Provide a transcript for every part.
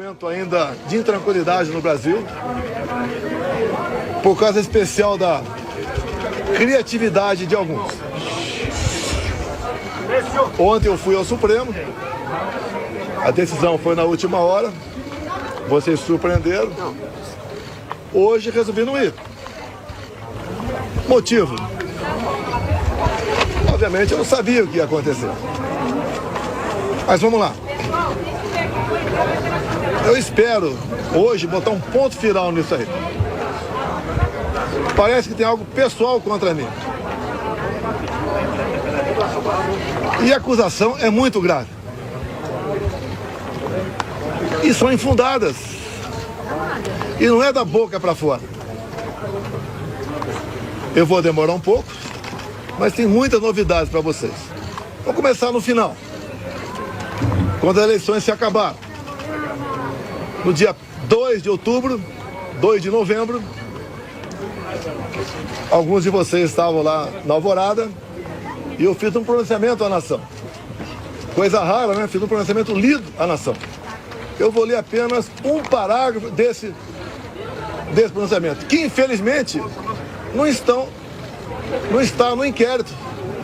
Momento ainda de intranquilidade no Brasil, por causa especial da criatividade de alguns. Ontem eu fui ao Supremo, a decisão foi na última hora, vocês surpreenderam. Hoje resolvi não ir. Motivo? Obviamente eu não sabia o que ia acontecer. Mas vamos lá. Eu espero hoje botar um ponto final nisso aí. Parece que tem algo pessoal contra mim. E a acusação é muito grave. E são infundadas. E não é da boca para fora. Eu vou demorar um pouco, mas tem muitas novidades para vocês. Vou começar no final. Quando as eleições se acabaram. No dia 2 de outubro, 2 de novembro, alguns de vocês estavam lá na Alvorada e eu fiz um pronunciamento à nação. Coisa rara, né? Fiz um pronunciamento lido à nação. Eu vou ler apenas um parágrafo desse pronunciamento, que infelizmente não está no inquérito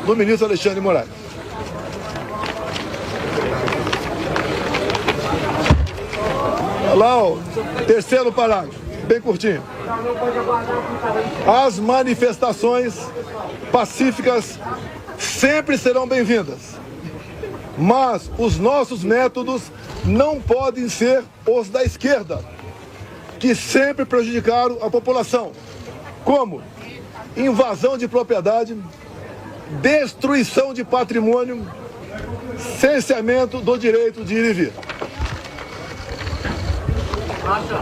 do ministro Alexandre de Moraes. Lá, o terceiro parágrafo, bem curtinho. As manifestações pacíficas sempre serão bem-vindas, mas os nossos métodos não podem ser os da esquerda, que sempre prejudicaram a população, como invasão de propriedade, destruição de patrimônio, cerceamento do direito de ir e vir.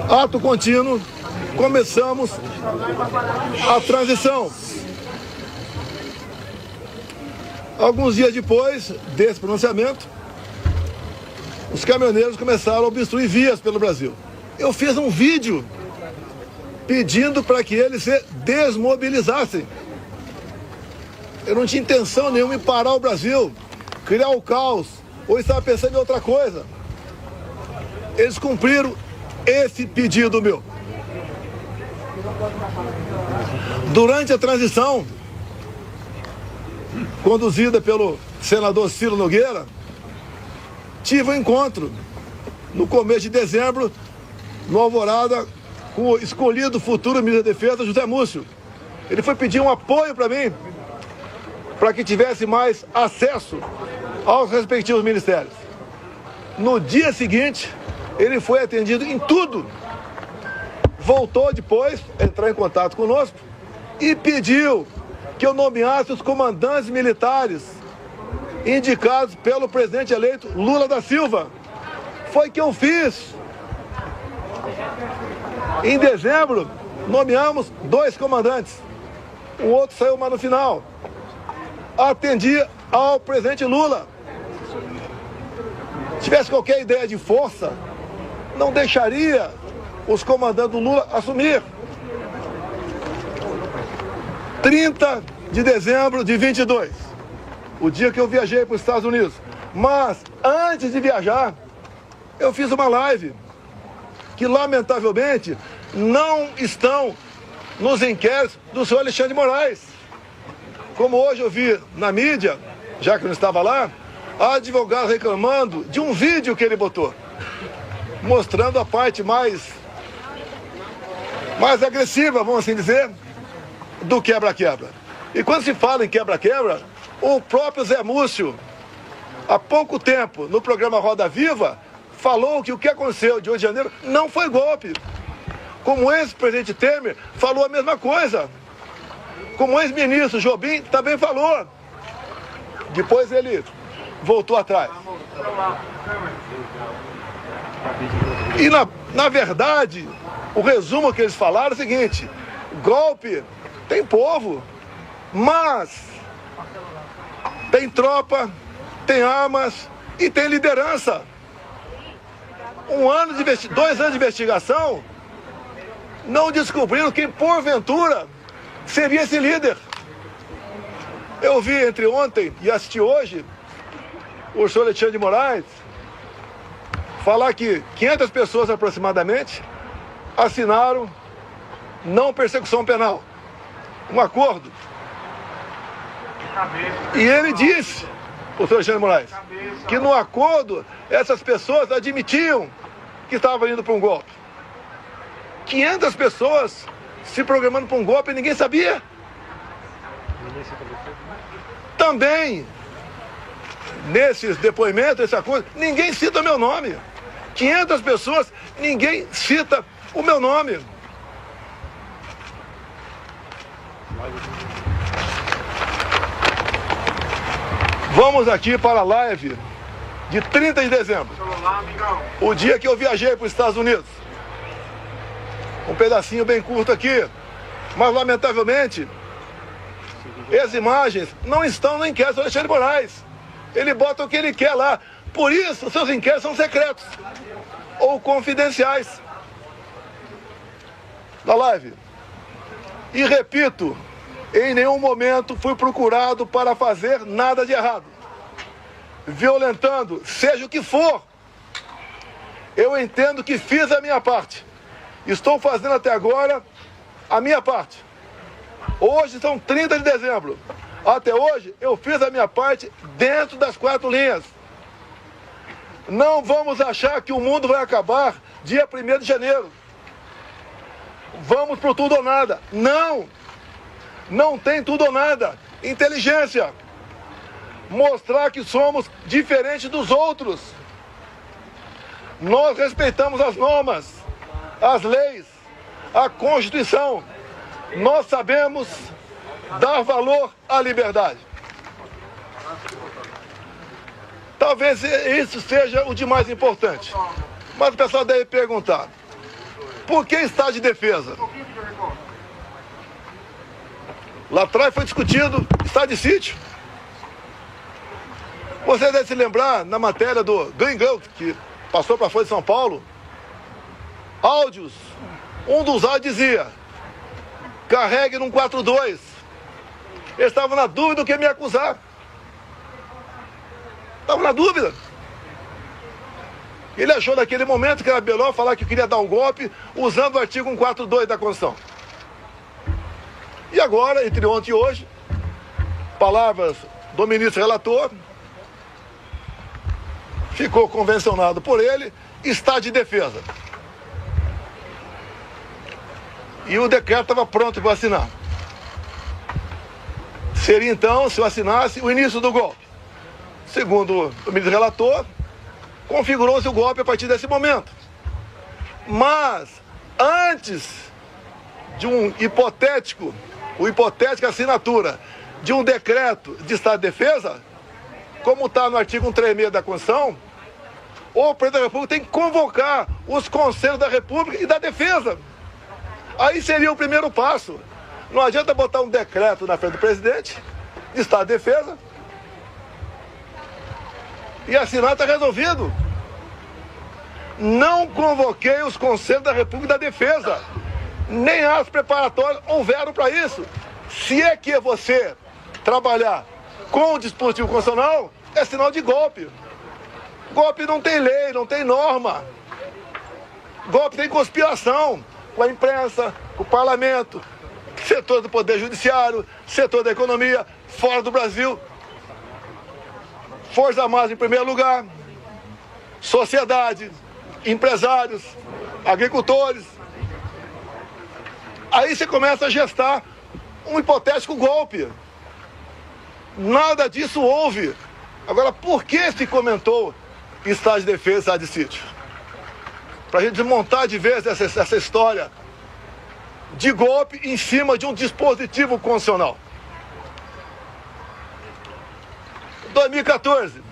Ato contínuo, começamos a transição. Alguns dias depois desse pronunciamento, os caminhoneiros começaram a obstruir vias pelo Brasil. Eu fiz um vídeo pedindo para que eles se desmobilizassem. Eu não tinha intenção nenhuma em parar o Brasil, criar o caos, ou estava pensando em outra coisa. Eles cumpriram esse pedido meu. Durante a transição, conduzida pelo senador Ciro Nogueira, tive um encontro no começo de dezembro, no Alvorada, com o escolhido futuro ministro da Defesa, José Múcio. Ele foi pedir um apoio para mim, para que tivesse mais acesso aos respectivos ministérios. No dia seguinte, ele foi atendido em tudo. Voltou depois, entrar em contato conosco e pediu que eu nomeasse os comandantes militares indicados pelo presidente eleito Lula da Silva. Foi que eu fiz. Em dezembro, nomeamos 2 comandantes. O outro saiu mais no final. Atendi ao presidente Lula. Se tivesse qualquer ideia de força, não deixaria os comandantes do Lula assumir. 30 de dezembro de 22, o dia que eu viajei para os Estados Unidos. Mas, antes de viajar, eu fiz uma live que, lamentavelmente, não estão nos inquéritos do senhor Alexandre de Moraes. Como hoje eu vi na mídia, já que eu não estava lá, advogado reclamando de um vídeo que ele botou, mostrando a parte mais agressiva, vamos assim dizer, do quebra-quebra. E quando se fala em quebra-quebra, o próprio Zé Múcio, há pouco tempo, no programa Roda Viva, falou que o que aconteceu de 8 de janeiro não foi golpe. Como o ex-presidente Temer falou a mesma coisa. Como o ex-ministro Jobim também falou. Depois ele voltou atrás. E na verdade, o resumo que eles falaram é o seguinte: golpe tem povo, mas tem tropa, tem armas e tem liderança. 2 anos de investigação não descobriram quem porventura seria esse líder. Eu vi entre ontem e assisti hoje o senhor Alexandre de Moraes falar que 500 pessoas aproximadamente assinaram não persecução penal, um acordo. E ele disse, o senhor Alexandre Moraes, que no acordo essas pessoas admitiam que estavam indo para um golpe. 500 pessoas se programando para um golpe e ninguém sabia. Também, nesses depoimentos, esse acordo, ninguém cita o meu nome. 500 pessoas, ninguém cita o meu nome. Vamos aqui para a live de 30 de dezembro, o dia que eu viajei para os Estados Unidos. Um pedacinho bem curto aqui, mas lamentavelmente as imagens não estão no inquérito do Alexandre Moraes. Ele bota o que ele quer lá. Por isso, seus inquéritos são secretos ou confidenciais. Na live. E repito, em nenhum momento fui procurado para fazer nada de errado, violentando, seja o que for. Eu entendo que fiz a minha parte. Estou fazendo até agora a minha parte. Hoje são 30 de dezembro. Até hoje eu fiz a minha parte dentro das 4 linhas. Não vamos achar que o mundo vai acabar dia 1º de janeiro. Vamos pro tudo ou nada. Não! Não tem tudo ou nada. Inteligência. Mostrar que somos diferentes dos outros. Nós respeitamos as normas, as leis, a Constituição. Nós sabemos dar valor à liberdade. Talvez isso seja o de mais importante. Mas o pessoal deve perguntar, por que estado de defesa? Lá atrás foi discutido estado de sítio. Você deve se lembrar, na matéria do Gringão, que passou para a Folha de São Paulo, áudios. Um dos áudios dizia, carregue num 4-2. Eles estavam na dúvida do que me acusar. Estavam na dúvida. Ele achou naquele momento que era melhor falar que queria dar um golpe usando o artigo 142 da Constituição. E agora, entre ontem e hoje, palavras do ministro relator, ficou convencionado por ele, estado de defesa. E o decreto estava pronto para assinar. Seria então, se eu assinasse, o início do golpe. Segundo o ministro relator, configurou-se o golpe a partir desse momento. Mas, antes de hipotética assinatura de um decreto de estado de defesa, como está no artigo 136 da Constituição, o presidente da República tem que convocar os conselhos da República e da Defesa. Aí seria o primeiro passo. Não adianta botar um decreto na frente do presidente, de estado de defesa, e assinar, está resolvido. Não convoquei os conselhos da República e da Defesa. Nem as preparatórias houveram para isso. Se é que você trabalhar com o dispositivo constitucional, é sinal de golpe. Golpe não tem lei, não tem norma. Golpe tem conspiração com a imprensa, com o parlamento, setor do poder judiciário, setor da economia, fora do Brasil. Forças Armadas em primeiro lugar, sociedade, empresários, agricultores. Aí você começa a gestar um hipotético golpe. Nada disso houve. Agora, por que se comentou estado de defesa e estado de sítio? Para a gente desmontar de vez essa história de golpe em cima de um dispositivo constitucional. 2014,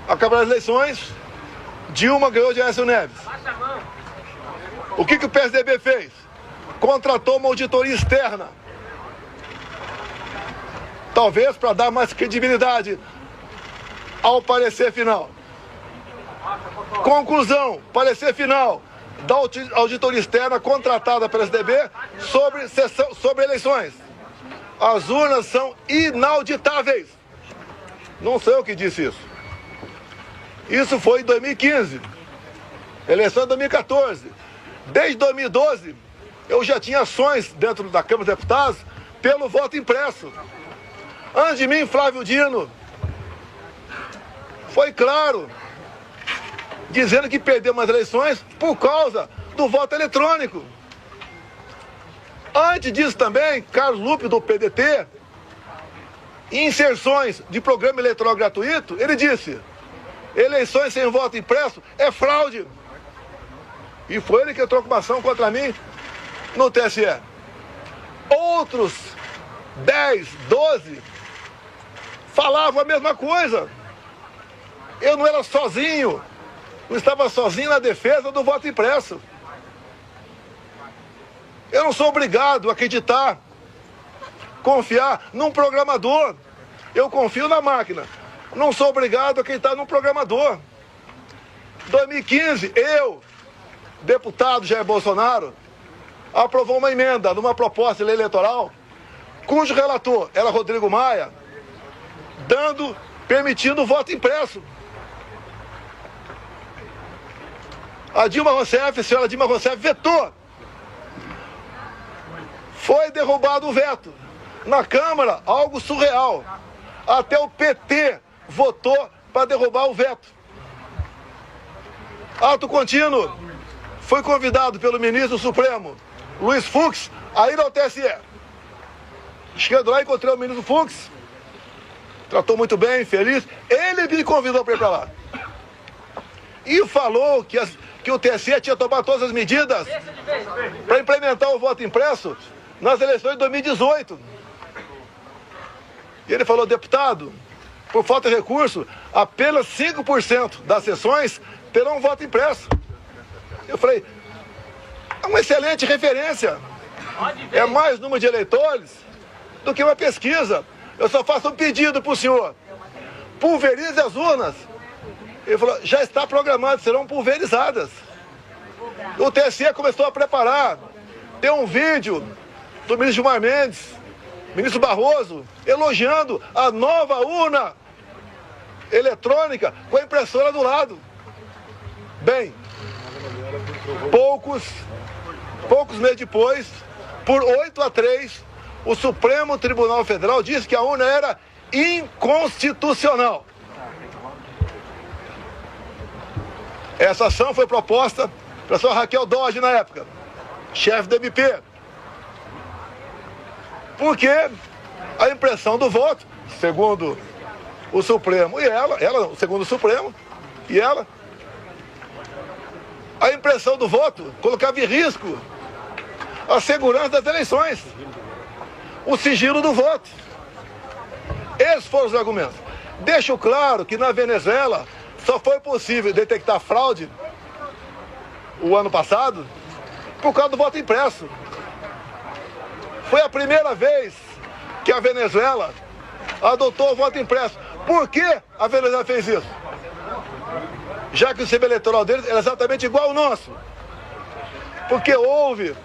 acabaram as eleições, Dilma ganhou de Aécio Neves. O que o PSDB fez? Contratou uma auditoria externa. Talvez para dar mais credibilidade ao parecer final. Conclusão, parecer final da auditoria externa contratada pela PSDB sobre eleições. As urnas são inauditáveis. Não sou eu que disse isso. Isso foi em 2015. Eleição em 2014. Desde 2012, eu já tinha ações dentro da Câmara dos Deputados pelo voto impresso. Antes de mim, Flávio Dino foi claro, dizendo que perdeu as eleições por causa do voto eletrônico. Antes disso também, Carlos Lupe, do PDT, em inserções de programa eleitoral gratuito, ele disse: eleições sem voto impresso é fraude. E foi ele que entrou com uma ação contra mim no TSE. Outros 10, 12 falavam a mesma coisa. Eu não era sozinho, não estava sozinho na defesa do voto impresso. Eu não sou obrigado a acreditar, confiar num programador. Eu confio na máquina. Não sou obrigado a acreditar num programador. Em 2015, eu, deputado Jair Bolsonaro, aprovou uma emenda numa proposta de lei eleitoral, cujo relator era Rodrigo Maia, permitindo o voto impresso. A senhora Dilma Rousseff vetou. Foi derrubado o veto. Na Câmara, algo surreal. Até o PT votou para derrubar o veto. Ato contínuo. Fui convidado pelo ministro Supremo, Luiz Fux, a ir ao TSE. Chegando lá, encontrei o ministro Fux. Tratou muito bem, feliz. Ele me convidou para ir para lá. E falou que o TSE tinha tomado todas as medidas para implementar o voto impresso nas eleições de 2018. E ele falou: deputado, por falta de recurso, apenas 5% das sessões terão voto impresso. Eu falei: é uma excelente referência. É mais número de eleitores do que uma pesquisa. Eu só faço um pedido para o senhor: pulverize as urnas. Ele falou: já está programado, serão pulverizadas. O TSE começou a preparar. Tem um vídeo do ministro Gilmar Mendes, ministro Barroso, elogiando a nova urna eletrônica com a impressora do lado. Bem, poucos meses depois, por 8-3, o Supremo Tribunal Federal disse que a urna era inconstitucional. Essa ação foi proposta pela senhora Raquel Dodge na época, chefe do MP. Porque a impressão do voto, segundo o Supremo e ela, segundo o Supremo e ela, a impressão do voto colocava em risco a segurança das eleições, o sigilo do voto. Esses foram os argumentos. Deixo claro que na Venezuela só foi possível detectar fraude o ano passado por causa do voto impresso. Foi a primeira vez que a Venezuela adotou o voto impresso. Por que a Venezuela fez isso? Já que o sistema eleitoral deles era exatamente igual ao nosso. Porque houve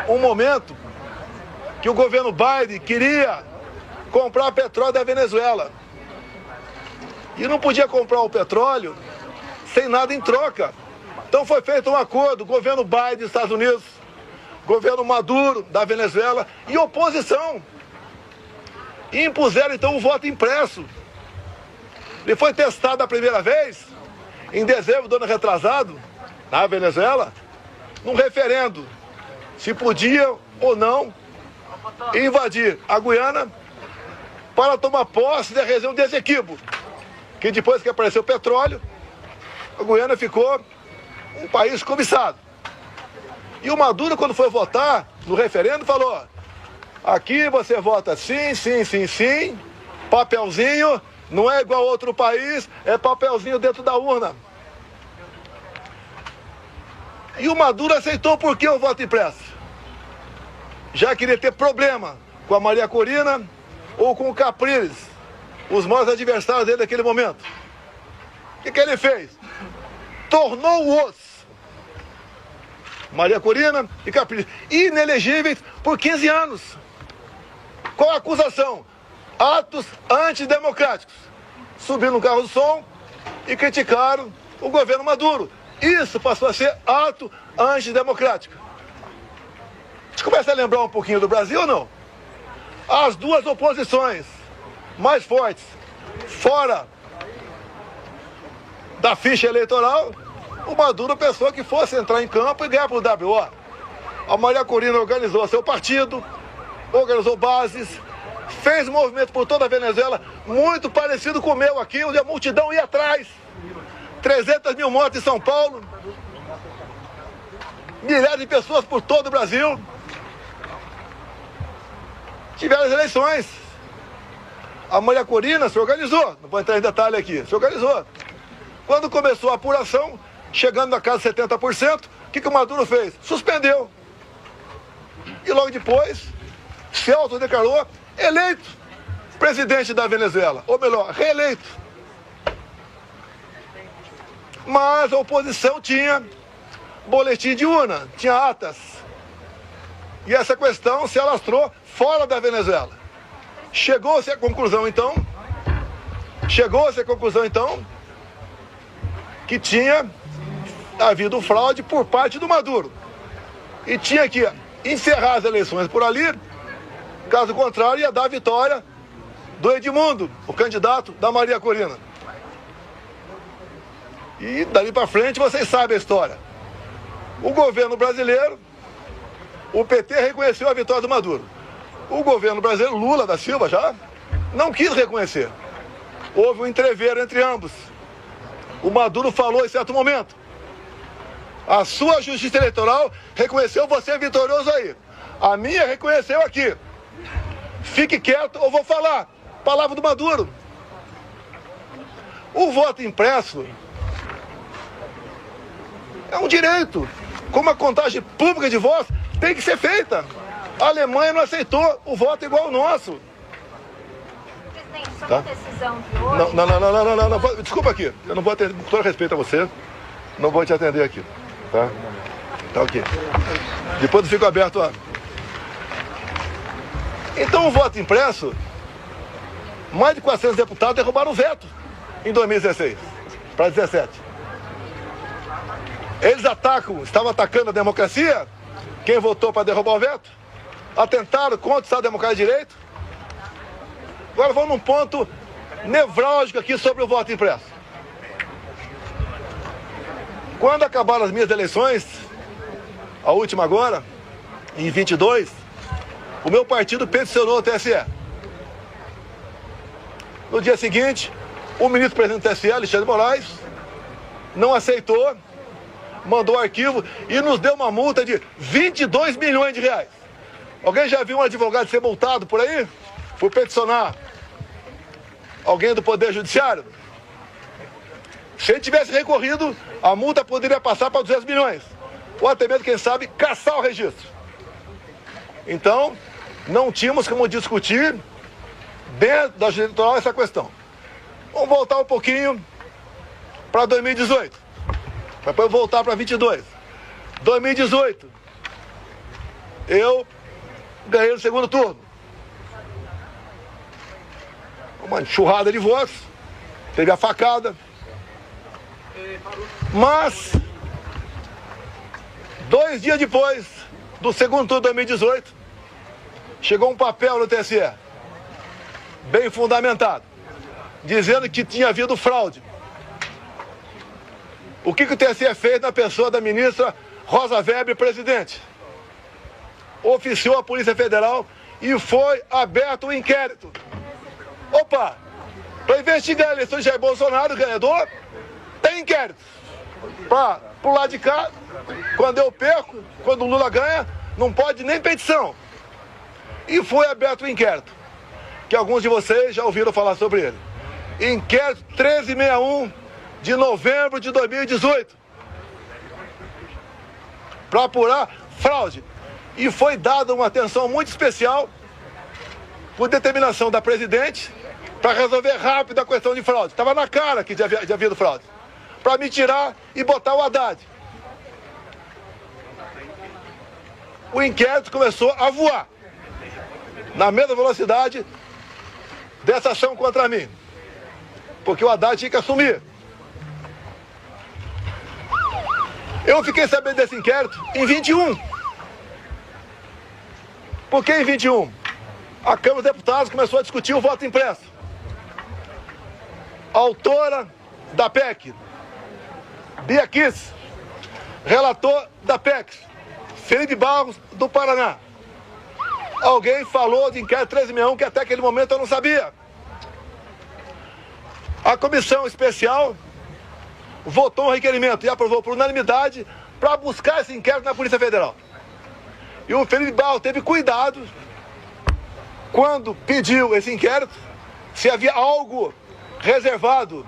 um momento que o governo Biden queria comprar petróleo da Venezuela. E não podia comprar o petróleo sem nada em troca. Então foi feito um acordo, governo Biden dos Estados Unidos, governo Maduro da Venezuela e oposição. E impuseram então o voto impresso. Ele foi testado a primeira vez, em dezembro do ano retrasado, na Venezuela, num referendo, se podia ou não invadir a Guiana para tomar posse da região de Essequibo, que depois que apareceu o petróleo, a Guiana ficou um país cobiçado. E o Maduro, quando foi votar no referendo, falou: aqui você vota sim, sim, sim, sim, papelzinho, não é igual a outro país, é papelzinho dentro da urna. E o Maduro aceitou por que o voto impresso? Já queria ter problema com a Maria Corina ou com o Capriles, os maiores adversários dele naquele momento. O que ele fez? Tornou-os, Maria Corina e Capriles, inelegíveis por 15 anos. Qual a acusação? Atos antidemocráticos. Subir no carro do som e criticaram o governo Maduro. Isso passou a ser ato antidemocrático. A gente começa a lembrar um pouquinho do Brasil ou não? As duas oposições mais fortes, fora da ficha eleitoral, o Maduro pensou que fosse entrar em campo e ganhar para o WO. A Maria Corina organizou seu partido, organizou bases, fez um movimento por toda a Venezuela, muito parecido com o meu aqui, onde a multidão ia atrás. 300 mil mortes em São Paulo, milhares de pessoas por todo o Brasil. Tiveram as eleições. A Maria Corina se organizou, não vou entrar em detalhe aqui, se organizou. Quando começou a apuração, chegando na casa de 70%, o que o Maduro fez? Suspendeu. E logo depois, se autodeclarou eleito presidente da Venezuela, ou melhor, reeleito. Mas a oposição tinha boletim de urna, tinha atas. E essa questão se alastrou fora da Venezuela. Chegou-se à conclusão, então, que tinha havido fraude por parte do Maduro. E tinha que encerrar as eleições por ali, caso contrário, ia dar a vitória do Edmundo, o candidato da Maria Corina. E dali para frente vocês sabem a história. O governo brasileiro, o PT reconheceu a vitória do Maduro. O governo brasileiro, Lula da Silva já, não quis reconhecer. Houve um entreveiro entre ambos. O Maduro falou em certo momento: a sua justiça eleitoral reconheceu você vitorioso aí. A minha reconheceu aqui. Fique quieto ou vou falar. Palavra do Maduro. O voto impresso é um direito. Como a contagem pública de votos tem que ser feita. A Alemanha não aceitou o voto igual ao nosso. Presidente, sobre a decisão de hoje... Não. Desculpa aqui. Eu não vou atender, com todo respeito a você, não vou te atender aqui. Tá? Tá ok. Depois eu fico aberto a... Então o voto impresso, mais de 400 deputados derrubaram o veto em 2016 para 2017. Eles estavam atacando a democracia, quem votou para derrubar o veto, atentaram contra o Estado Democrático de Direito. Agora vamos num ponto nevrálgico aqui sobre o voto impresso. Quando acabaram as minhas eleições, a última agora, em 22, o meu partido peticionou o TSE. No dia seguinte, o ministro-presidente do TSE, Alexandre de Moraes, não aceitou, mandou arquivo e nos deu uma multa de 22 milhões de reais. Alguém já viu um advogado ser multado por aí? Por peticionar alguém do Poder Judiciário? Se ele tivesse recorrido, a multa poderia passar para 200 milhões. Ou até mesmo, quem sabe, caçar o registro. Então, não tínhamos como discutir dentro da justiça eleitoral essa questão. Vamos voltar um pouquinho para 2018. Para depois voltar para 22. 2018, eu ganhei no segundo turno. Uma enxurrada de votos, teve a facada. Mas, 2 dias depois do segundo turno de 2018, chegou um papel no TSE, bem fundamentado, dizendo que tinha havido fraude. O que o TSE fez na pessoa da ministra Rosa Weber, presidente? Oficiou a Polícia Federal e foi aberto o inquérito. Opa! Para investigar a eleição de Jair Bolsonaro, ganhador, tem inquérito. Pro lado de cá, quando eu perco, quando o Lula ganha, não pode nem petição. E foi aberto o inquérito, que alguns de vocês já ouviram falar sobre ele. Inquérito 1361 de novembro de 2018. Para apurar fraude. E foi dada uma atenção muito especial, por determinação da presidente, para resolver rápido a questão de fraude. Estava na cara que já havia havido fraude. Para me tirar e botar o Haddad. O inquérito começou a voar na mesma velocidade dessa ação contra mim. Porque o Haddad tinha que assumir. Eu fiquei sabendo desse inquérito em 21. Por que em 21? A Câmara dos Deputados começou a discutir o voto impresso. A autora da PEC, Bia Kicis, relator da PEC, Felipe Barros, do Paraná. Alguém falou de inquérito 1361 que até aquele momento eu não sabia. A comissão especial votou um requerimento e aprovou por unanimidade para buscar esse inquérito na Polícia Federal. E o Felipe Barros teve cuidado, quando pediu esse inquérito, se havia algo reservado,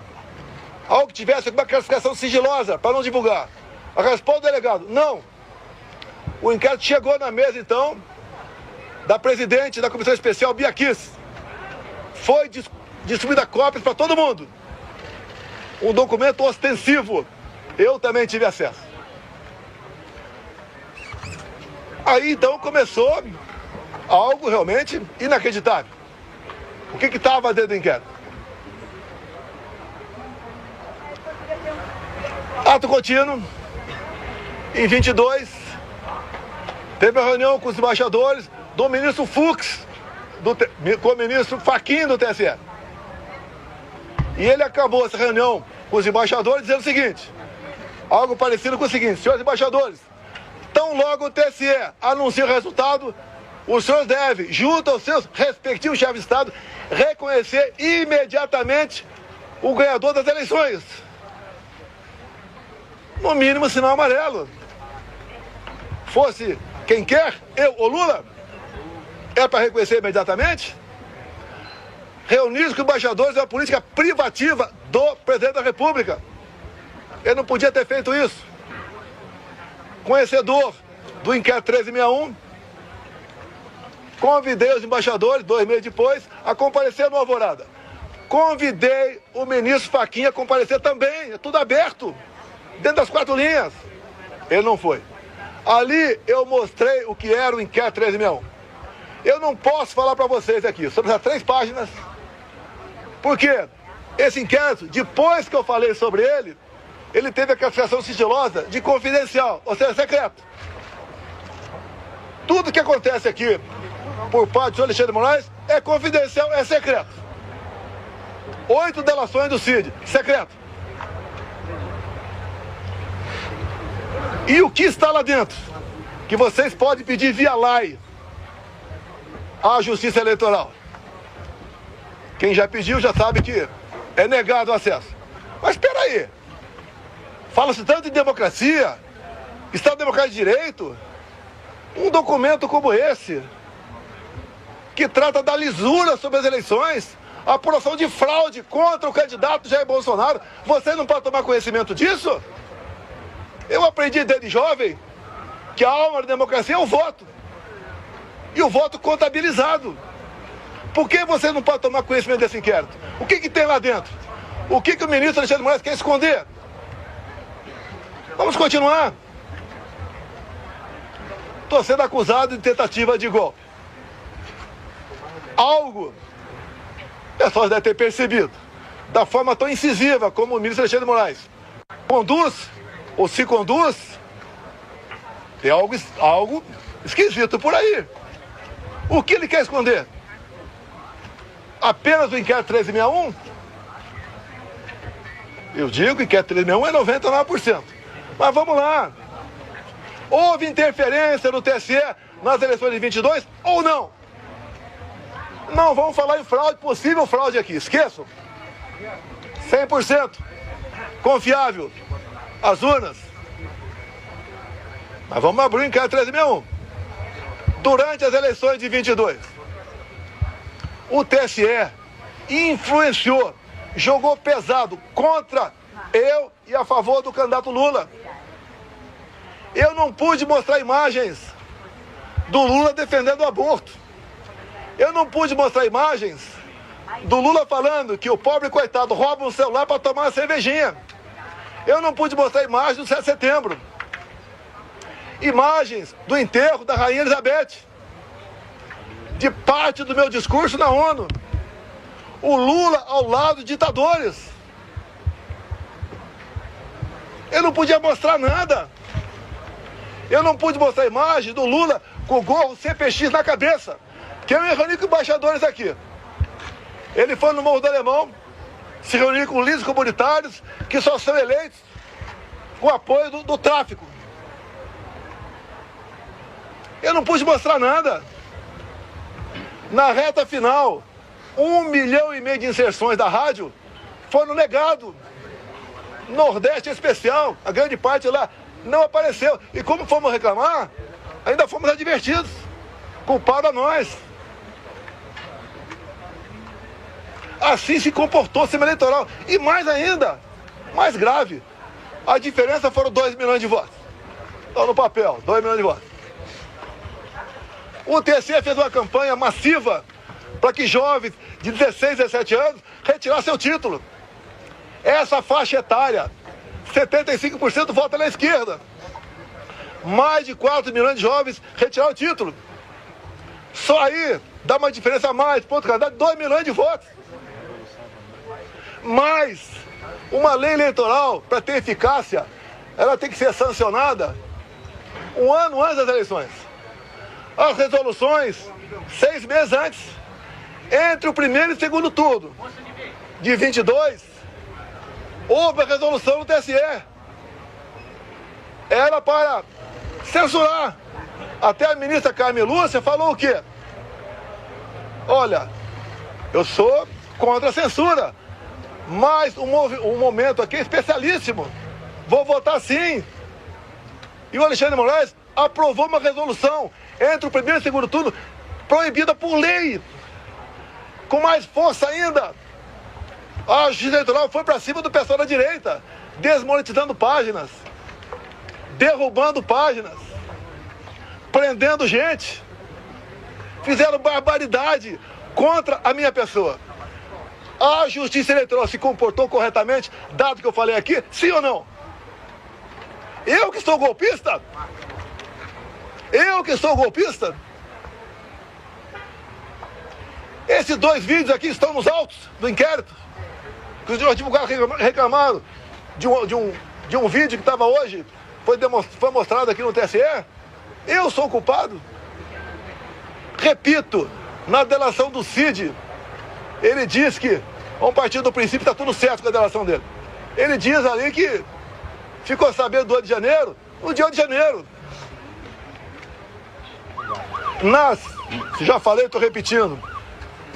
algo que tivesse alguma classificação sigilosa para não divulgar. A resposta do delegado, não. O inquérito chegou na mesa, então, da presidente da comissão especial, Bia Kicis. Foi distribuída cópias para todo mundo. Um documento ostensivo. Eu também tive acesso. Aí, então, começou algo realmente inacreditável. O que estava dentro do inquérito? Ato contínuo, em 22, teve a reunião com os embaixadores do ministro Fux, com o ministro Fachin do TSE. E ele acabou essa reunião com os embaixadores dizendo o seguinte, algo parecido com o seguinte, senhores embaixadores, tão logo o TSE anuncia o resultado, os senhores devem, junto aos seus respectivos chefes de Estado, reconhecer imediatamente o ganhador das eleições. No mínimo, sinal amarelo. Fosse quem quer, eu ou Lula, é para reconhecer imediatamente? Reunir com embaixadores é uma política privativa do presidente da República. Ele não podia ter feito isso. Conhecedor do inquérito 1361, convidei os embaixadores, 2 meses depois, a comparecer no Alvorada. Convidei o ministro Fachin a comparecer também, é tudo aberto, dentro das 4 linhas. Ele não foi. Ali eu mostrei o que era o inquérito 1361. Eu não posso falar para vocês aqui, sobre essas 3 páginas, porque esse inquérito, depois que eu falei sobre ele, ele teve a classificação sigilosa de confidencial, ou seja, secreto. Tudo que acontece aqui, por parte do senhor Alexandre de Moraes, é confidencial, é secreto. 8 delações do CID, secreto. E o que está lá dentro? Que vocês podem pedir via lei à Justiça Eleitoral. Quem já pediu já sabe que é negado o acesso. Mas espera aí. Fala-se tanto de democracia, Estado Democrático de Direito, um documento como esse, que trata da lisura sobre as eleições, a apuração de fraude contra o candidato Jair Bolsonaro, você não pode tomar conhecimento disso? Eu aprendi desde jovem que a alma da democracia é o voto. E o voto contabilizado. Por que você não pode tomar conhecimento desse inquérito? O que tem lá dentro? O que o ministro Alexandre de Moraes quer esconder? Vamos continuar. Estou sendo acusado de tentativa de golpe. Algo, o pessoal deve ter percebido, da forma tão incisiva como o ministro Alexandre de Moraes conduz, ou se conduz, tem algo esquisito por aí. O que ele quer esconder? Apenas o inquérito 1361? Eu digo que o inquérito 1361 é 99%. Mas vamos lá. Houve interferência no TSE nas eleições de 22 ou não? Não vamos falar em fraude, possível fraude aqui, esqueçam. 100% confiável as urnas. Mas vamos abrir o inquérito 1361. Durante as eleições de 22, o TSE influenciou, jogou pesado contra eu e a favor do candidato Lula. Eu não pude mostrar imagens do Lula defendendo o aborto. Eu não pude mostrar imagens do Lula falando que o pobre coitado rouba um celular para tomar uma cervejinha. Eu não pude mostrar imagens do 7 de setembro. Imagens do enterro da Rainha Elizabeth. De parte do meu discurso na ONU. O Lula ao lado de ditadores. Eu não podia mostrar nada. Eu não pude mostrar a imagem do Lula com o gorro CPX na cabeça, que eu me reuni com embaixadores aqui. Ele foi no Morro do Alemão, se reuniu com líderes comunitários que só são eleitos com apoio do tráfico. Eu não pude mostrar nada. Na reta final, 1,5 milhão de inserções da rádio foram negados. Nordeste especial, a grande parte lá não apareceu. E como fomos reclamar, ainda fomos advertidos. Culpado a nós. Assim se comportou o sistema eleitoral. E mais ainda, mais grave, a diferença foram 2 milhões de votos. Estão no papel, 2 milhões de votos. O TSE fez uma campanha massiva para que jovens de 16, 17 anos retirassem seu título. Essa faixa etária, 75% vota na esquerda. Mais de 4 milhões de jovens retiraram o título. Só aí dá uma diferença a mais, ponto candidato, 2 milhões de votos. Mas uma lei eleitoral, para ter eficácia, ela tem que ser sancionada um ano antes das eleições. As resoluções, 6 meses antes. Entre o primeiro e o segundo turno de 22, houve a resolução do TSE. Era para censurar. Até a ministra Carmen Lúcia falou o quê? Olha, eu sou contra a censura, mas o momento aqui é especialíssimo. Vou votar sim. E o Alexandre de Moraes aprovou uma resolução entre o primeiro e o segundo turno, proibida por lei. Com mais força ainda, a Justiça Eleitoral foi para cima do pessoal da direita, desmonetizando páginas, derrubando páginas, prendendo gente. Fizeram barbaridade contra a minha pessoa. A Justiça Eleitoral se comportou corretamente, dado que eu falei aqui, sim ou não? Eu que sou golpista? Eu que sou golpista? Esses 2 vídeos aqui estão nos autos do inquérito. Os advogados reclamaram de um vídeo que estava hoje, foi mostrado aqui no TSE. Eu sou o culpado. Repito, na delação do Cid, ele diz que, vamos partir do princípio, está tudo certo com a delação dele. Ele diz ali que ficou sabendo do 8 de janeiro, no dia 8 de janeiro. Já falei, estou repetindo,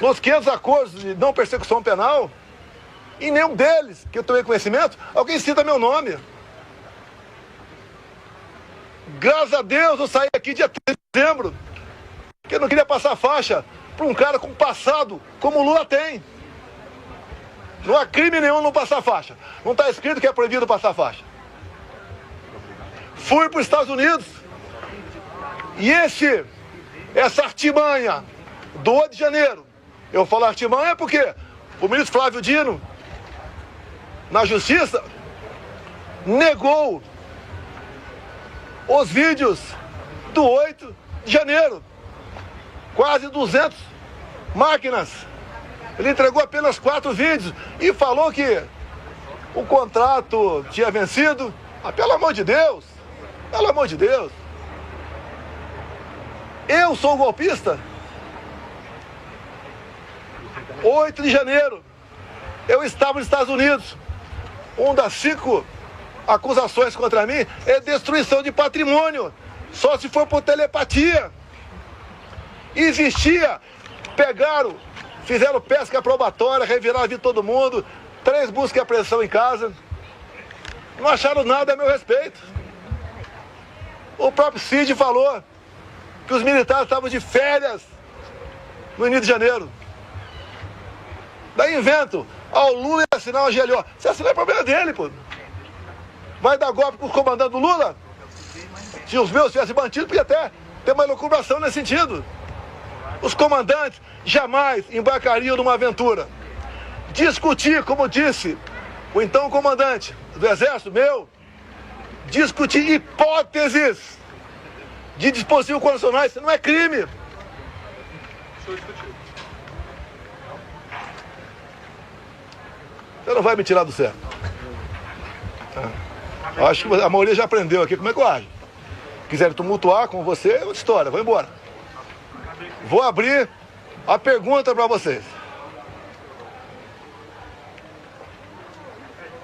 nos 500 acordos de não persecução penal, em nenhum deles, que eu tomei conhecimento, alguém cita meu nome. Graças a Deus eu saí aqui dia 3 de dezembro, porque eu não queria passar faixa para um cara com passado como o Lula tem. Não há crime nenhum não passar faixa. Não está escrito que é proibido passar faixa. Fui para os Estados Unidos e essa artimanha do 8 de janeiro, eu falo artimanha porque o ministro Flávio Dino, na Justiça, negou os vídeos do 8 de janeiro. Quase 200 máquinas. Ele entregou apenas 4 vídeos e falou que o contrato tinha vencido. Ah, pelo amor de Deus! Pelo amor de Deus! Eu sou golpista? 8 de janeiro, eu estava nos Estados Unidos. Uma das 5 acusações contra mim é destruição de patrimônio, só se for por telepatia. Existia, pegaram, fizeram pesca probatória, reviraram a vida de todo mundo, 3 buscas e apreensão em casa, não acharam nada a meu respeito. O próprio Cid falou que os militares estavam de férias no início de janeiro. Daí invento, o Lula ia assinar uma GLO. Se assinar é problema dele, pô. Vai dar golpe com os comandantes do Lula? Se os meus tivessem mantido, podia até ter uma elucubração nesse sentido. Os comandantes jamais embarcariam numa aventura. Discutir, como disse o então comandante do Exército, discutir hipóteses de dispositivos constitucionais, isso não é crime. Você não vai me tirar do certo. Acho que a maioria já aprendeu aqui como é que eu ajo. quiserem tumultuar com você, é outra história, vou embora. Vou abrir a pergunta para vocês.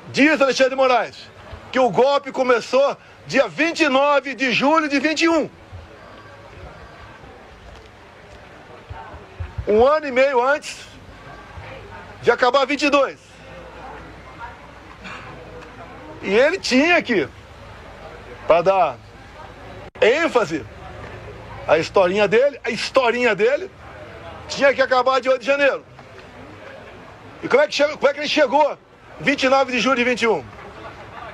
Diz Alexandre de Moraes que o golpe começou dia 29 de julho de 21. Um ano e meio antes de acabar 22. E ele tinha que, para dar ênfase à historinha dele, tinha que acabar de 8 de janeiro. E como é que ele chegou 29 de julho de 21?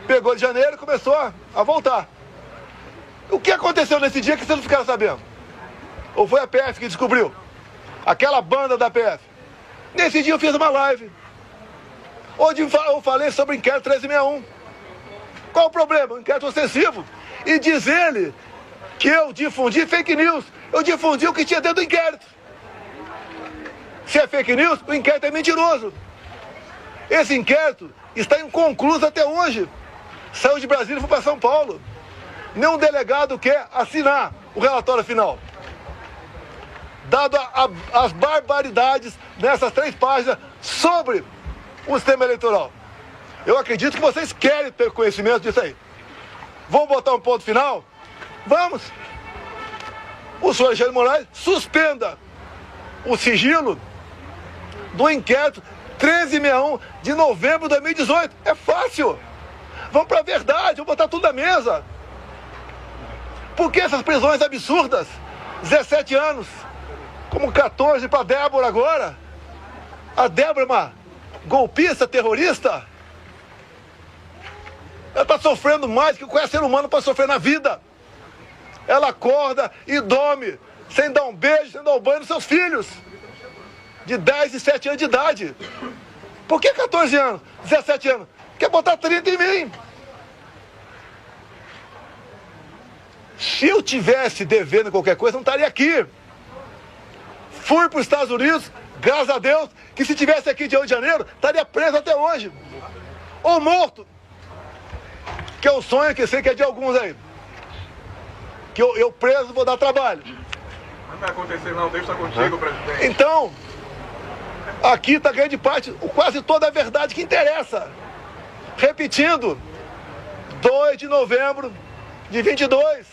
Pegou de janeiro e começou a voltar. O que aconteceu nesse dia que vocês não ficaram sabendo? Ou foi a PF que descobriu? Aquela banda da PF. Nesse dia eu fiz uma live onde eu falei sobre o inquérito 1361. Qual o problema? Um inquérito ostensivo. E diz ele que eu difundi fake news. Eu difundi o que tinha dentro do inquérito. Se é fake news, o inquérito é mentiroso. Esse inquérito está inconcluso até hoje. Saiu de Brasília e foi para São Paulo. Nenhum delegado quer assinar o relatório final. Dado as barbaridades nessas 3 páginas sobre o sistema eleitoral. Eu acredito que vocês querem ter conhecimento disso aí. Vamos botar um ponto final? Vamos! O senhor Alexandre de Moraes suspenda o sigilo do inquérito 1361 de novembro de 2018. É fácil! Vamos para a verdade, vamos botar tudo na mesa. Por que essas prisões absurdas? 17 anos, como 14 para Débora agora. A Débora é uma golpista, terrorista. Ela está sofrendo mais que qualquer ser humano para sofrer na vida. Ela acorda e dorme, sem dar um beijo, sem dar um banho nos seus filhos. De 10 e 7 anos de idade. Por que 14 anos, 17 anos? Quer botar 30 em mim. Se eu tivesse devendo qualquer coisa, não estaria aqui. Fui para os Estados Unidos, graças a Deus, que se tivesse aqui de 8 de janeiro, estaria preso até hoje. Ou morto. Que é o sonho que eu sei que é de alguns aí. Que eu preso vou dar trabalho. Não vai acontecer não, Deus está contigo, presidente. Então, aqui está grande parte, quase toda a verdade que interessa. Repetindo, 2 de novembro de 22.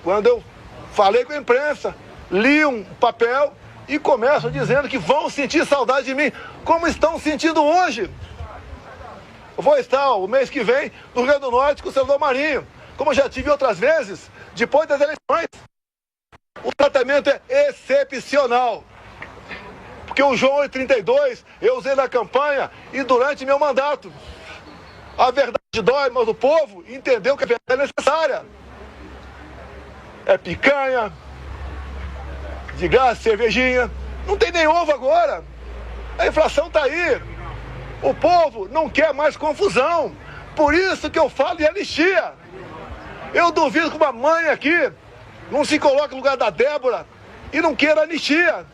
Quando eu falei com a imprensa, li um papel e começam dizendo que vão sentir saudade de mim, como estão sentindo hoje. Eu vou estar o mês que vem no Rio Grande do Norte com o senador Marinho, como eu já tive outras vezes, depois das eleições. O tratamento é excepcional. Porque o João 832 eu usei na campanha e durante meu mandato. A verdade dói, mas o povo entendeu que a verdade é necessária. É picanha, de gás, cervejinha. Não tem nem ovo agora. A inflação está aí. O povo não quer mais confusão. Por isso que eu falo em anistia. Eu duvido que uma mãe aqui não se coloque no lugar da Débora e não queira anistia.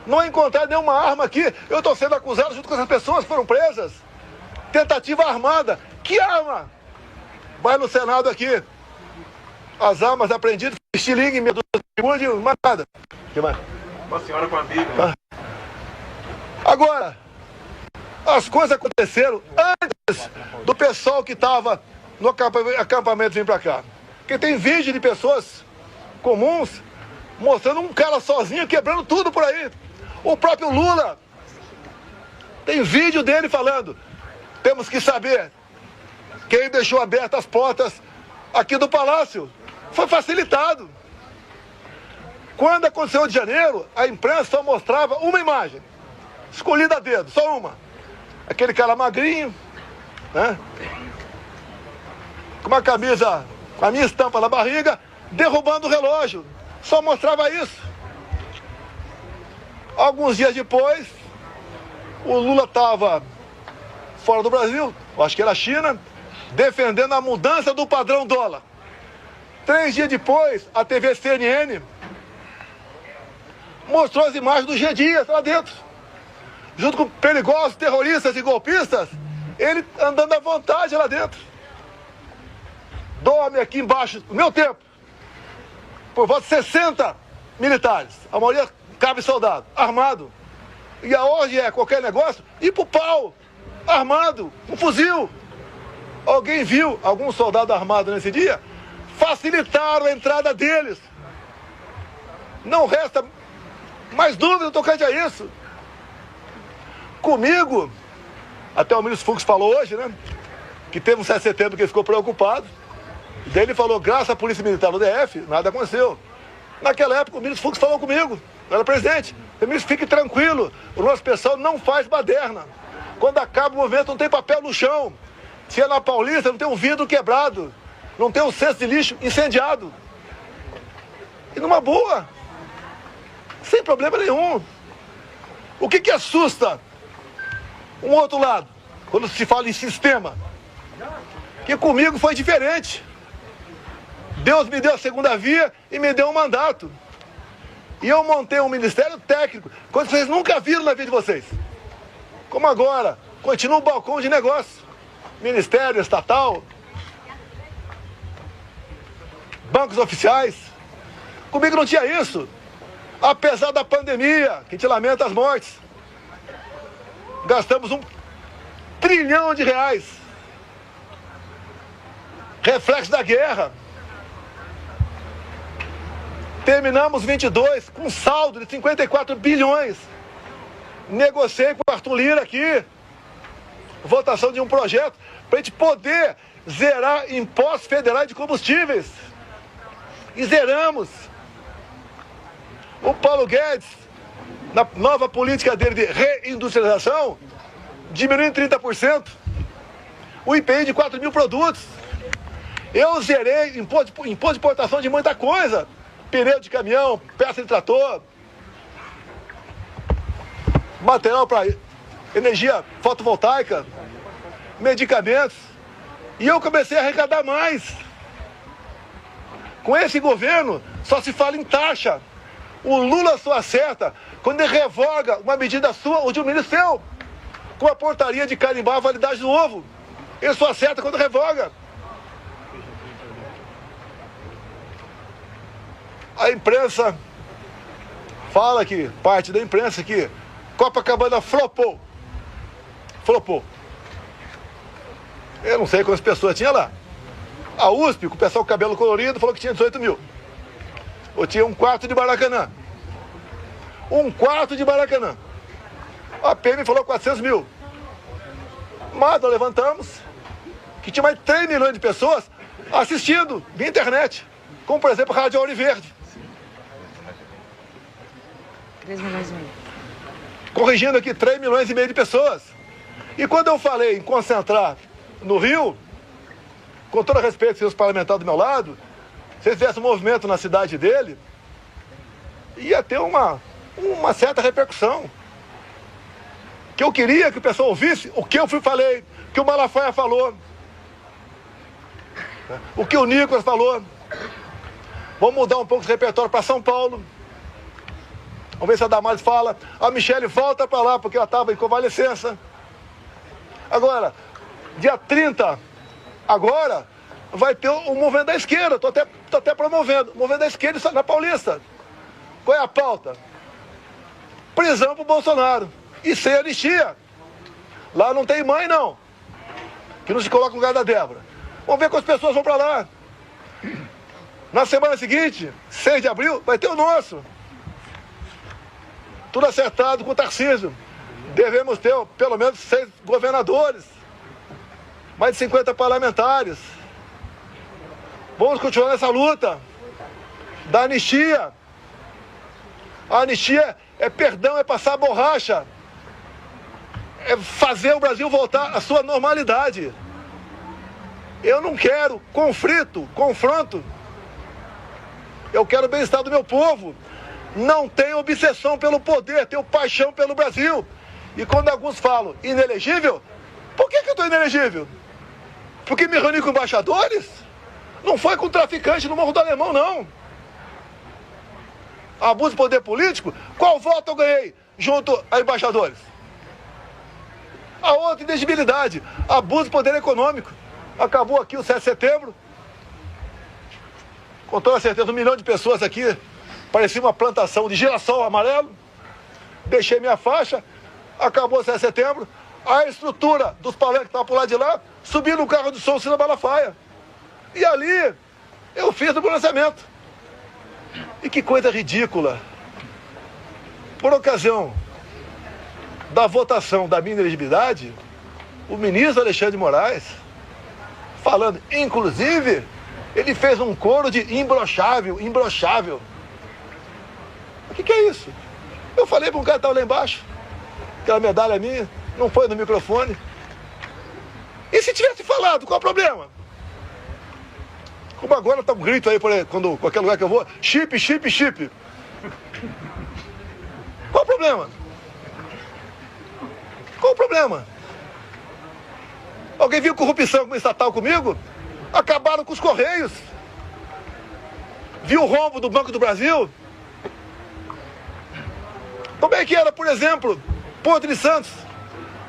Não encontrar nenhuma arma aqui. Eu estou sendo acusado junto com essas pessoas que foram presas. Tentativa armada. Que arma? Vai no Senado aqui. As armas apreendidas, estilingue, meia dúzia de mais nada. Que mais? Uma senhora com a Bíblia. Agora, as coisas aconteceram antes do pessoal que estava no acampamento vir para cá. Porque tem vídeo de pessoas comuns mostrando um cara sozinho quebrando tudo por aí. O próprio Lula tem vídeo dele falando: temos que saber quem deixou abertas as portas aqui do Palácio. Foi facilitado. Quando aconteceu de janeiro, a imprensa só mostrava uma imagem, escolhida a dedo, só uma. Aquele cara magrinho, né? Com uma camisa, com a minha estampa na barriga, derrubando o relógio. Só mostrava isso. Alguns dias depois, o Lula estava fora do Brasil, acho que era a China, defendendo a mudança do padrão dólar. 3 dias depois, a TV CNN mostrou as imagens do G. Dias lá dentro. Junto com perigosos, terroristas e golpistas, ele andando à vontade lá dentro. dorme aqui embaixo, no meu tempo, por volta de 60 militares. A maioria cabe soldado, armado. E hoje é qualquer negócio, ir pro pau, armado, um fuzil. Alguém viu algum soldado armado nesse dia? Facilitaram a entrada deles. Não resta mais dúvida tocante a isso. Comigo, até o ministro Fux falou hoje, né? Que teve um 7 de setembro que ele ficou preocupado. Daí ele falou, graças à Polícia Militar do DF, nada aconteceu. Naquela época o ministro Fux falou comigo, eu era presidente. O ministro, fique tranquilo, o nosso pessoal não faz baderna. Quando acaba o movimento não tem papel no chão. Se é na Paulista não tem um vidro quebrado. Não tem um cesto de lixo incendiado. E numa boa. Sem problema nenhum. O que assusta um outro lado, quando se fala em sistema? Que comigo foi diferente. Deus me deu a segunda via e me deu um mandato. E eu montei um ministério técnico, coisa que vocês nunca viram na vida de vocês. Como agora, continua o balcão de negócio. Ministério estatal, bancos oficiais. Comigo não tinha isso. Apesar da pandemia, que a gente lamenta as mortes. Gastamos R$1 trilhão. Reflexo da guerra. Terminamos 22 com saldo de 54 bilhões. Negociei com o Arthur Lira aqui. Votação de um projeto para a gente poder zerar impostos federais de combustíveis. E zeramos. O Paulo Guedes, na nova política dele de reindustrialização, diminuiu em 30% o IPI de 4 mil produtos. Eu zerei imposto de importação de muita coisa. Pneu de caminhão, peça de trator, material para energia fotovoltaica, medicamentos. E eu comecei a arrecadar mais. Com esse governo, só se fala em taxa. O Lula só acerta quando ele revoga uma medida sua ou de um ministro seu, com a portaria de carimbar a validade do ovo. Ele só acerta quando revoga. A imprensa fala que, parte da imprensa, que Copacabana flopou. Flopou. Eu não sei quantas pessoas tinha lá. A USP, com o pessoal com cabelo colorido, falou que tinha 18 mil. Ou tinha um quarto de Maracanã. Um quarto de Maracanã. A PM falou 400 mil. Mas nós levantamos que tinha mais 3 milhões de pessoas assistindo via internet. Como, por exemplo, a Rádio Ouro Verde. 3 milhões e meio. Corrigindo aqui, 3 milhões e meio de pessoas. E quando eu falei em concentrar no Rio, com todo respeito aos parlamentares do meu lado, se eles fizessem um movimento na cidade dele, ia ter uma certa repercussão. Que eu queria que o pessoal ouvisse o que eu falei, o que o Malafaia falou, o que o Nicolas falou. Vamos mudar um pouco esse repertório para São Paulo. Vamos ver se a Damares fala. A Michele volta para lá, porque ela estava em convalescença. Agora, dia 30, agora, vai ter um movimento da esquerda. Estou até promovendo. O movimento da esquerda na Paulista. Qual é a pauta? Prisão para o Bolsonaro. E sem anistia. Lá não tem mãe, não. Que não se coloca no lugar da Débora. Vamos ver quantas pessoas vão para lá. Na semana seguinte, 6 de abril, vai ter o nosso. Tudo acertado com o Tarcísio. Devemos ter pelo menos 6 governadores. Mais de 50 parlamentares. Vamos continuar nessa luta da anistia. A anistia é perdão, é passar a borracha. É fazer o Brasil voltar à sua normalidade. Eu não quero conflito, confronto. Eu quero o bem-estar do meu povo. Não tenho obsessão pelo poder, tenho paixão pelo Brasil. E quando alguns falam inelegível, por que eu estou inelegível? Porque me reuni com embaixadores? Não foi com traficante no Morro do Alemão, não. Abuso de poder político? Qual voto eu ganhei junto a embaixadores? A outra inelegibilidade, abuso de poder econômico. Acabou aqui o 7 de setembro. com toda certeza, 1 milhão de pessoas aqui, parecia uma plantação de girassol amarelo. Deixei minha faixa, acabou o 7 de setembro, a estrutura dos palanques que estavam por lá de lá, subi no carro de som, Cida Malafaia. E ali, eu fiz o pronunciamento. E que coisa ridícula. Por ocasião da votação da minha inelegibilidade, o ministro Alexandre de Moraes, falando, inclusive, ele fez um coro de imbrochável, imbrochável. O que é isso? Eu falei para um cara que estava lá embaixo, aquela medalha minha, não foi no microfone. E se tivesse falado, qual é o problema? Como agora tá um grito aí, quando qualquer lugar que eu vou, chip, chip, chip. Qual o problema? Qual o problema? Alguém viu corrupção como estatal comigo? Acabaram com os Correios. Viu o rombo do Banco do Brasil? Como é que era, por exemplo, Porto de Santos?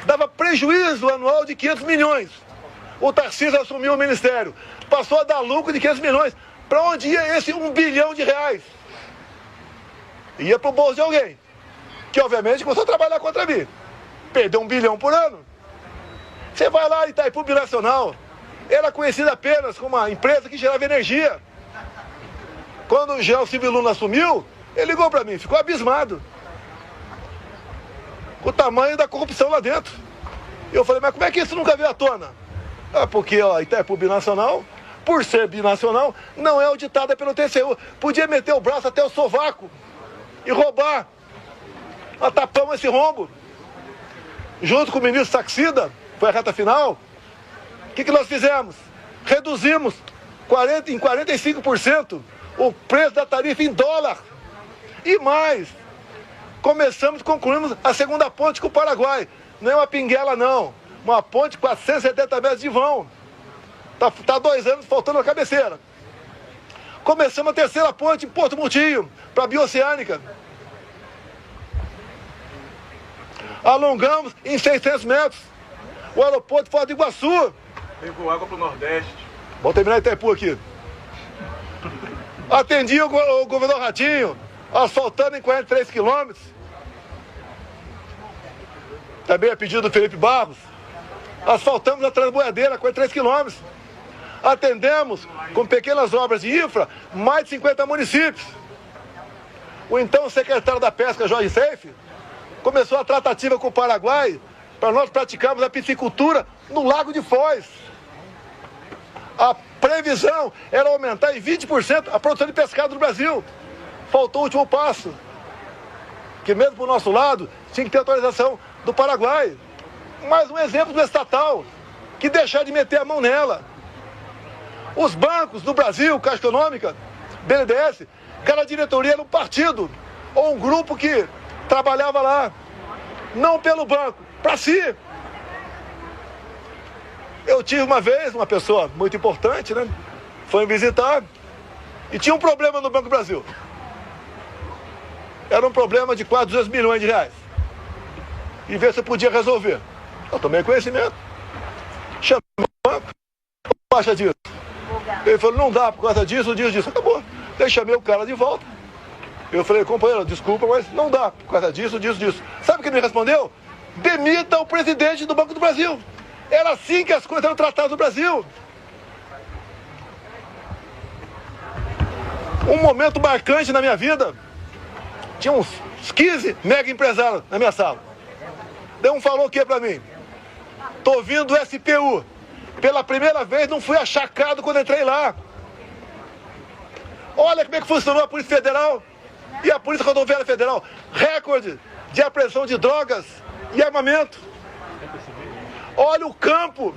Dava prejuízo anual de 500 milhões. O Tarcísio assumiu o ministério. Passou a dar lucro de 500 milhões. Para onde ia esse 1 bilhão de reais? Ia para o bolso de alguém. Que, obviamente, começou a trabalhar contra mim. Perdeu 1 bilhão por ano. Você vai lá em Itaipu Binacional. Era conhecida apenas como uma empresa que gerava energia. Quando o Gelson Civiluna assumiu, ele ligou para mim, ficou abismado com o tamanho da corrupção lá dentro. Eu falei, mas como é que isso nunca veio à tona? Porque Itaipu Binacional, por ser binacional, não é auditada pelo TCU. Podia meter o braço até o sovaco e roubar. Nós tapamos esse rombo. Junto com o ministro Saxida, foi a reta final. O que nós fizemos? Reduzimos em 45% o preço da tarifa em dólar. E mais, concluímos a segunda ponte com o Paraguai. Não é uma pinguela, não. Uma ponte de 470 metros de vão. Tá 2 anos faltando a cabeceira. Começamos a terceira ponte em Porto Murtinho, para a Bioceânica. Alongamos em 600 metros o aeroporto de Foz do Iguaçu. Levou água para o Nordeste. Vamos terminar Itaipu aqui. Atendi o governador Ratinho, asfaltando em 43 quilômetros. Também a pedido do Felipe Barros. Asfaltamos a Transboiadeira, 43 quilômetros. Atendemos, com pequenas obras de infra, mais de 50 municípios. O então secretário da Pesca, Jorge Seife, começou a tratativa com o Paraguai para nós praticarmos a piscicultura no Lago de Foz. A previsão era aumentar em 20% a produção de pescado no Brasil. Faltou o último passo, que mesmo para o nosso lado tinha que ter autorização do Paraguai. Mais um exemplo do estatal, que deixar de meter a mão nela. Os bancos do Brasil, Caixa Econômica, BNDES, cada diretoria era um partido ou um grupo que trabalhava lá, não pelo banco, para si. Eu tive uma vez, uma pessoa muito importante, né? Foi me visitar e tinha um problema no Banco do Brasil. Era um problema de quase 200 milhões de reais. E ver se eu podia resolver. Eu tomei conhecimento. Chamei o banco. O que acha disso? Ele falou, não dá por causa disso, disso. Acabou. Daí chamei o cara de volta. Eu falei, companheiro, desculpa, mas não dá por causa disso. Sabe o que ele me respondeu? Demita o presidente do Banco do Brasil. Era assim que as coisas eram tratadas no Brasil. Um momento marcante na minha vida. Tinha uns 15 mega empresários na minha sala. Daí um falou o que pra mim? Tô vindo do SPU. Pela primeira vez não fui achacado quando entrei lá. Olha como é que funcionou a Polícia Federal e a Polícia Rodoviária Federal. Recorde de apreensão de drogas e armamento. Olha o campo.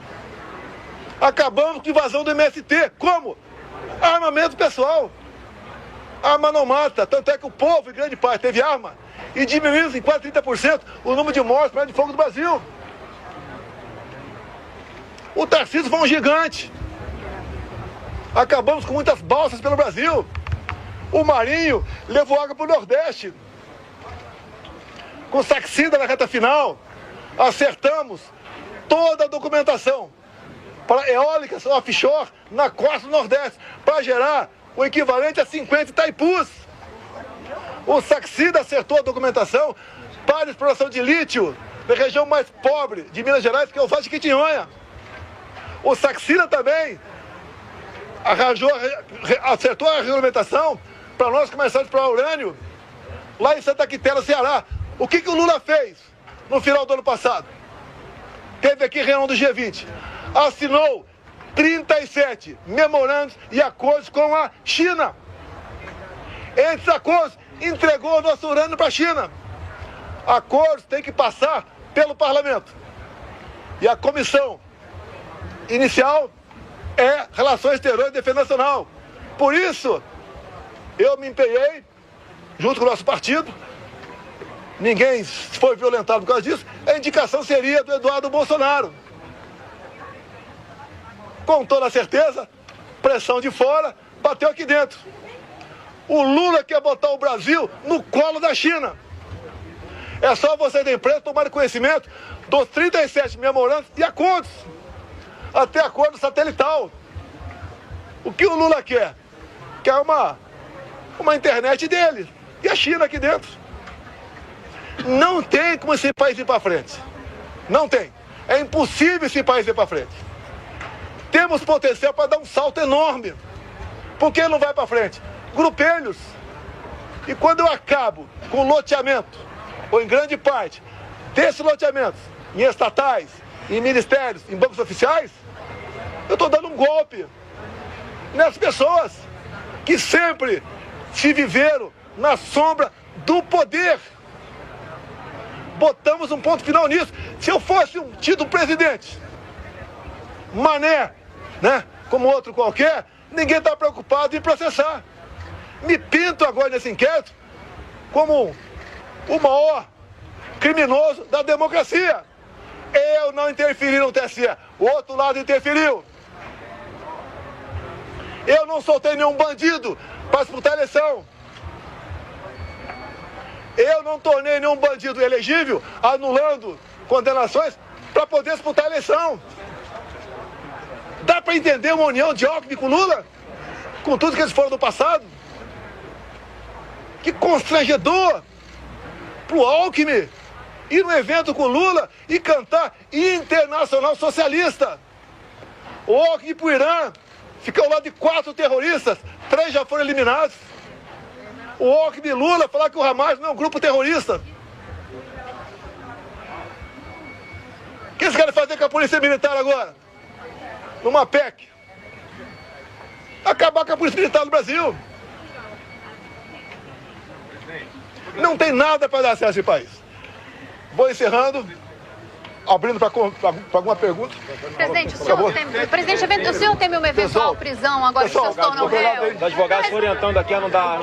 Acabamos com a invasão do MST. Como? Armamento pessoal. Arma não mata. Tanto é que o povo, em grande parte, teve arma. E diminuímos em quase 30% o número de mortes por arma de fogo do Brasil. O Tarcísio foi um gigante. Acabamos com muitas balsas pelo Brasil. O Marinho levou água para o Nordeste. Com Saxida na reta final, acertamos toda a documentação para eólicas offshore na costa do Nordeste, para gerar o equivalente a 50 Itaipus. O Saxida acertou a documentação para a exploração de lítio na região mais pobre de Minas Gerais, que é o Vale de Quitinhonha. O Saxida também acertou a regulamentação para nós começarmos a explorar urânio lá em Santa Quitéria, Ceará. O que o Lula fez no final do ano passado? Teve aqui reunião do G20. Assinou 37 memorandos e acordos com a China. Esses acordos entregou o nosso urânio para a China. Acordos têm que passar pelo parlamento. E a comissão inicial é Relações Exteriores e Defesa Nacional. Por isso, eu me empenhei, junto com o nosso partido, ninguém foi violentado por causa disso, a indicação seria do Eduardo Bolsonaro. Com toda certeza, pressão de fora, bateu aqui dentro. O Lula quer botar o Brasil no colo da China. É só vocês da imprensa tomarem conhecimento dos 37 memorandos e acordos, até acordo satelital. O que o Lula quer? Quer uma internet dele e a China aqui dentro. Não tem como esse país ir para frente. Não tem. É impossível esse país ir para frente. Temos potencial para dar um salto enorme. Por que não vai para frente? Grupelhos. E quando eu acabo com o loteamento, ou em grande parte, desses loteamentos, em estatais, em ministérios, em bancos oficiais, eu estou dando um golpe nessas pessoas que sempre se viveram na sombra do poder. Botamos um ponto final nisso. Se eu fosse um tido presidente, Mané, né, como outro qualquer, ninguém está preocupado em processar. Me pinto agora nesse inquérito como o maior criminoso da democracia. Eu não interferi no TSE, o outro lado interferiu. Eu não soltei nenhum bandido para disputar a eleição. Eu não tornei nenhum bandido elegível, anulando condenações para poder disputar a eleição. Dá para entender uma união de Alckmin com Lula? Com tudo que eles foram do passado? Que constrangedor para o Alckmin ir num evento com Lula e cantar Internacional Socialista. O Alckmin ir para o Irã, ficar ao lado de 4 terroristas, 3 já foram eliminados. O Alckmin e Lula falar que o Hamas não é um grupo terrorista. O que eles querem fazer com a polícia militar agora? Numa PEC. Acabar com a polícia militar no Brasil. Não tem nada para dar acesso a esse país. Vou encerrando, abrindo para alguma pergunta. Presidente, o senhor teme uma eventual prisão agora que o senhor se torna o réu? Os advogados orientando aqui a não dar...